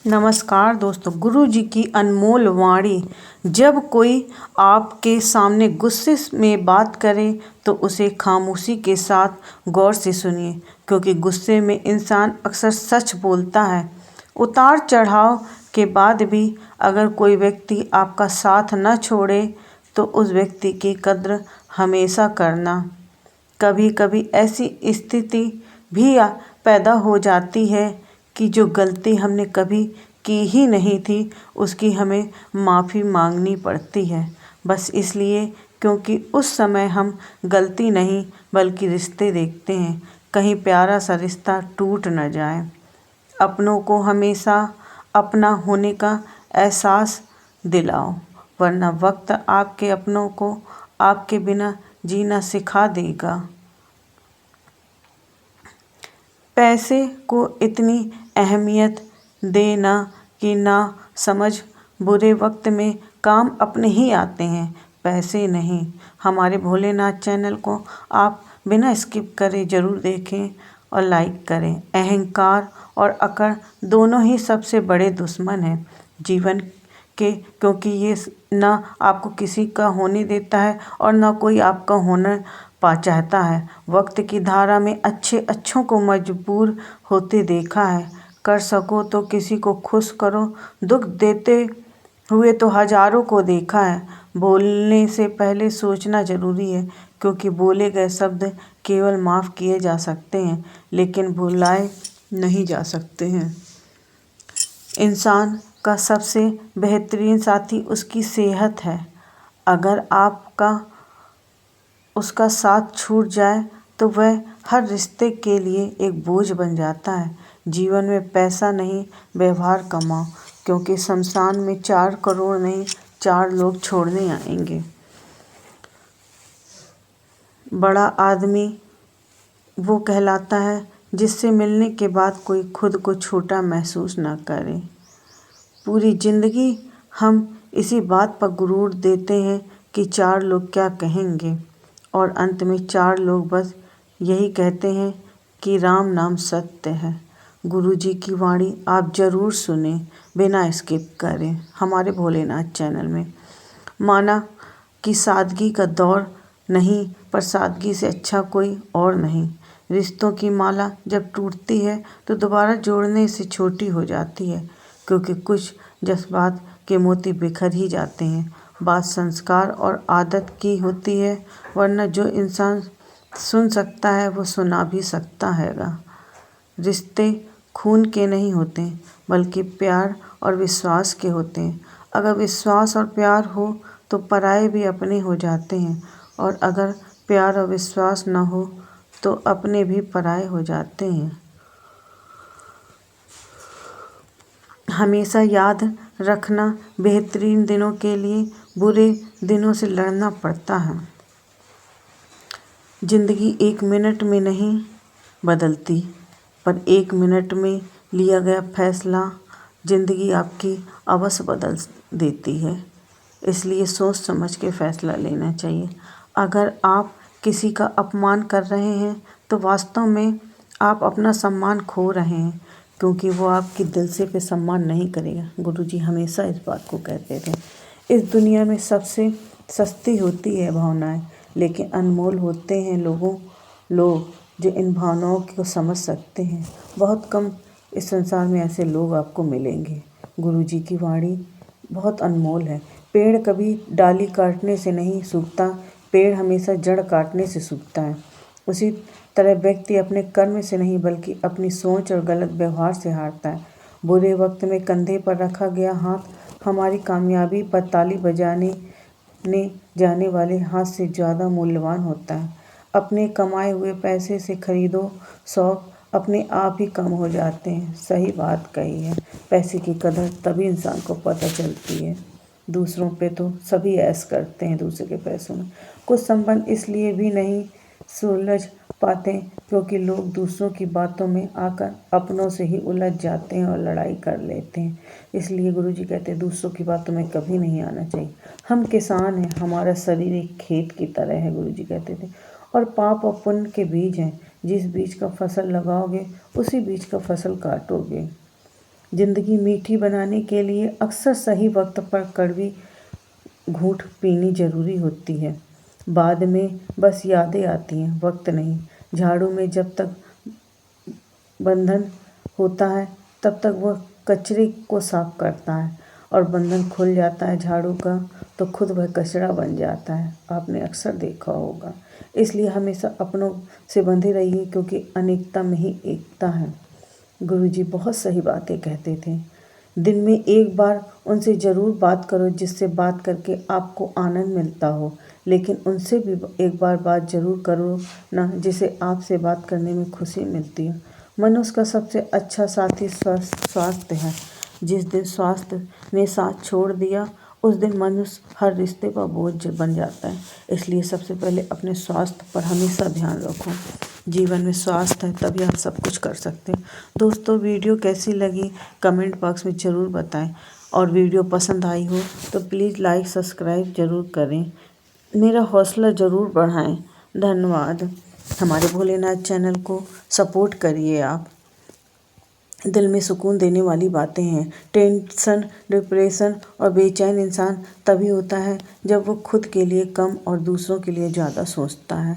नमस्कार दोस्तों, गुरु जी की अनमोल वाणी। जब कोई आपके सामने गुस्से में बात करे तो उसे खामोशी के साथ गौर से सुनिए, क्योंकि गुस्से में इंसान अक्सर सच बोलता है। उतार चढ़ाव के बाद भी अगर कोई व्यक्ति आपका साथ न छोड़े तो उस व्यक्ति की कद्र हमेशा करना। कभी कभी ऐसी स्थिति भी पैदा हो जाती है कि जो गलती हमने कभी की ही नहीं थी उसकी हमें माफ़ी मांगनी पड़ती है, बस इसलिए क्योंकि उस समय हम गलती नहीं बल्कि रिश्ते देखते हैं, कहीं प्यारा सा रिश्ता टूट न जाए। अपनों को हमेशा अपना होने का एहसास दिलाओ, वरना वक्त आपके अपनों को आपके बिना जीना सिखा देगा। पैसे को इतनी अहमियत देना कि ना समझ, बुरे वक्त में काम अपने ही आते हैं, पैसे नहीं। हमारे भोलेनाथ चैनल को आप बिना स्किप करे ज़रूर देखें और लाइक करें। अहंकार और अकड़ दोनों ही सबसे बड़े दुश्मन हैं जीवन के, क्योंकि ये ना आपको किसी का होने देता है और ना कोई आपका होना चाहता है। वक्त की धारा में अच्छों को मजबूर होते देखा है। कर सको तो किसी को खुश करो, दुख देते हुए तो हजारों को देखा है। बोलने से पहले सोचना जरूरी है, क्योंकि बोले गए शब्द केवल माफ़ किए जा सकते हैं लेकिन भुलाए नहीं जा सकते हैं। इंसान का सबसे बेहतरीन साथी उसकी सेहत है। अगर आपका उसका साथ छूट जाए तो वह हर रिश्ते के लिए एक बोझ बन जाता है। जीवन में पैसा नहीं, व्यवहार कमाओ, क्योंकि शमशान में 4 करोड़ नहीं 4 लोग छोड़ने आएंगे। बड़ा आदमी वो कहलाता है जिससे मिलने के बाद कोई खुद को छोटा महसूस ना करे। पूरी ज़िंदगी हम इसी बात पर गुरूर देते हैं कि 4 लोग क्या कहेंगे, और अंत में 4 लोग बस यही कहते हैं कि राम नाम सत्य है। गुरु जी की वाणी आप ज़रूर सुने, बिना स्किप करें, हमारे भोलेनाथ चैनल में। माना कि सादगी का दौर नहीं, पर सादगी से अच्छा कोई और नहीं। रिश्तों की माला जब टूटती है तो दोबारा जोड़ने से छोटी हो जाती है, क्योंकि कुछ जज्बात के मोती बिखर ही जाते हैं। बात संस्कार और आदत की होती है, वरना जो इंसान सुन सकता है वो सुना भी सकता हैगा। रिश्ते खून के नहीं होते बल्कि प्यार और विश्वास के होते हैं। अगर विश्वास और प्यार हो तो पराये भी अपने हो जाते हैं, और अगर प्यार और विश्वास न हो तो अपने भी पराये हो जाते हैं। हमेशा याद रखना, बेहतरीन दिनों के लिए बुरे दिनों से लड़ना पड़ता है। जिंदगी 1 मिनट में नहीं बदलती, पर 1 मिनट में लिया गया फैसला ज़िंदगी आपकी अवश्य बदल देती है। इसलिए सोच समझ के फैसला लेना चाहिए। अगर आप किसी का अपमान कर रहे हैं तो वास्तव में आप अपना सम्मान खो रहे हैं, क्योंकि वो आपकी दिल से पे सम्मान नहीं करेगा। गुरुजी हमेशा इस बात को कहते थे। इस दुनिया में सबसे सस्ती होती है भावनाएं, लेकिन अनमोल होते हैं लोग जो इन भावनाओं को समझ सकते हैं। बहुत कम इस संसार में ऐसे लोग आपको मिलेंगे। गुरुजी की वाणी बहुत अनमोल है। पेड़ कभी डाली काटने से नहीं सूखता, पेड़ हमेशा जड़ काटने से सूखता है। उसी तरह व्यक्ति अपने कर्म से नहीं बल्कि अपनी सोच और गलत व्यवहार से हारता है। बुरे वक्त में कंधे पर रखा गया हाथ हमारी कामयाबी पर ताली बजाने जाने वाले हाथ से ज़्यादा मूल्यवान होता है। अपने कमाए हुए पैसे से खरीदो शौक अपने आप ही कम हो जाते हैं। सही बात कही है। पैसे की कदर तभी इंसान को पता चलती है। दूसरों पे तो सभी ऐश करते हैं दूसरे के पैसों में। कुछ संबंध इसलिए भी नहीं सुलझ पाते क्योंकि लोग दूसरों की बातों में आकर अपनों से ही उलझ जाते हैं और लड़ाई कर लेते हैं। इसलिए गुरुजी कहते हैं दूसरों की बातों में कभी नहीं आना चाहिए। हम किसान हैं, हमारा शरीर एक खेत की तरह है, गुरुजी कहते थे, और पाप और पुण्य के बीज हैं। जिस बीज का फसल लगाओगे उसी बीज का फसल काटोगे। ज़िंदगी मीठी बनाने के लिए अक्सर सही वक्त पर कड़वी घूंट पीनी ज़रूरी होती है। बाद में बस यादें आती हैं, वक्त नहीं। झाड़ू में जब तक बंधन होता है तब तक वह कचरे को साफ करता है, और बंधन खुल जाता है झाड़ू का तो खुद वह कचरा बन जाता है। आपने अक्सर देखा होगा। इसलिए हमेशा अपनों से बंधे रहिए, क्योंकि अनेकता में ही एकता है। गुरुजी बहुत सही बातें कहते थे। दिन में एक बार उनसे ज़रूर बात करो, जिससे बात करके आपको आनंद मिलता हो। लेकिन उनसे भी एक बार बात ज़रूर करो ना, जिसे आपसे बात करने में खुशी मिलती है। मनुष्य का सबसे अच्छा साथी स्वास्थ्य है। जिस दिन स्वास्थ्य ने साथ छोड़ दिया, उस दिन मनुष्य हर रिश्ते पर बोझ बन जाता है। इसलिए सबसे पहले अपने स्वास्थ्य पर हमेशा ध्यान रखो। जीवन में स्वास्थ्य है तभी आप सब कुछ कर सकते हैं। दोस्तों, वीडियो कैसी लगी कमेंट बॉक्स में ज़रूर बताएं, और वीडियो पसंद आई हो तो प्लीज़ लाइक सब्सक्राइब ज़रूर करें। मेरा हौसला ज़रूर बढ़ाएं। धन्यवाद। हमारे भोलेनाथ चैनल को सपोर्ट करिए आप। दिल में सुकून देने वाली बातें हैं। टेंशन, डिप्रेशन और बेचैन इंसान तभी होता है जब वो खुद के लिए कम और दूसरों के लिए ज़्यादा सोचता है।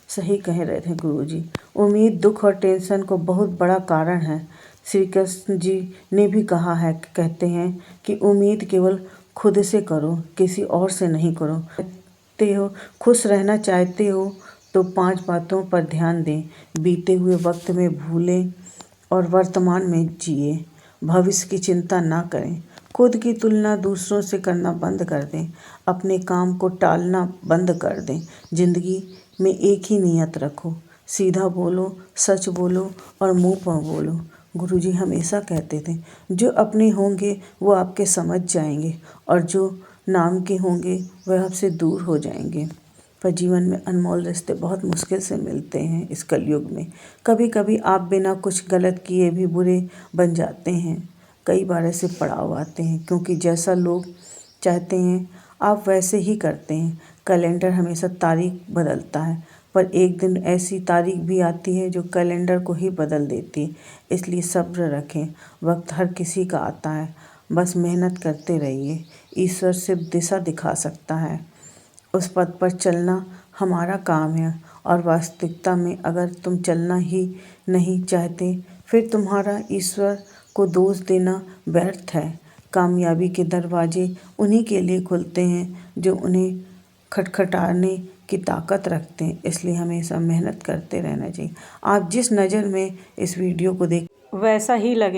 सही कह रहे थे गुरुजी। उम्मीद दुख और टेंशन को बहुत बड़ा कारण है। श्री कृष्ण जी ने भी कहा है, कहते हैं कि उम्मीद केवल खुद से करो, किसी और से नहीं करो। खुश रहना चाहते हो तो 5 बातों पर ध्यान दें। बीते हुए वक्त में भूलें और वर्तमान में जिए। भविष्य की चिंता ना करें। खुद की तुलना दूसरों से करना बंद कर दें। अपने काम को टालना बंद कर दें। ज़िंदगी में एक ही नियत रखो, सीधा बोलो, सच बोलो और मुंह पर बोलो। गुरुजी हमेशा कहते थे, जो अपने होंगे वो आपके समझ जाएंगे, और जो नाम के होंगे वह आपसे दूर हो जाएंगे। पर जीवन में अनमोल रिश्ते बहुत मुश्किल से मिलते हैं इस कलयुग में। कभी कभी आप बिना कुछ गलत किए भी बुरे बन जाते हैं। कई बार ऐसे पड़ाव आते हैं, क्योंकि जैसा लोग चाहते हैं आप वैसे ही करते हैं। कैलेंडर हमेशा तारीख बदलता है, पर एक दिन ऐसी तारीख भी आती है जो कैलेंडर को ही बदल देती है। इसलिए सब्र रखें। वक्त हर किसी का आता है, बस मेहनत करते रहिए। ईश्वर सिर्फ दिशा दिखा सकता है, उस पथ पर चलना हमारा काम है। और वास्तविकता में अगर तुम चलना ही नहीं चाहते, फिर तुम्हारा ईश्वर को दोष देना व्यर्थ है। कामयाबी के दरवाजे उन्हीं के लिए खुलते हैं जो उन्हें खटखटाने की ताकत रखते हैं। इसलिए हमेशा मेहनत करते रहना चाहिए। आप जिस नज़र में इस वीडियो को देख वैसा ही लगे।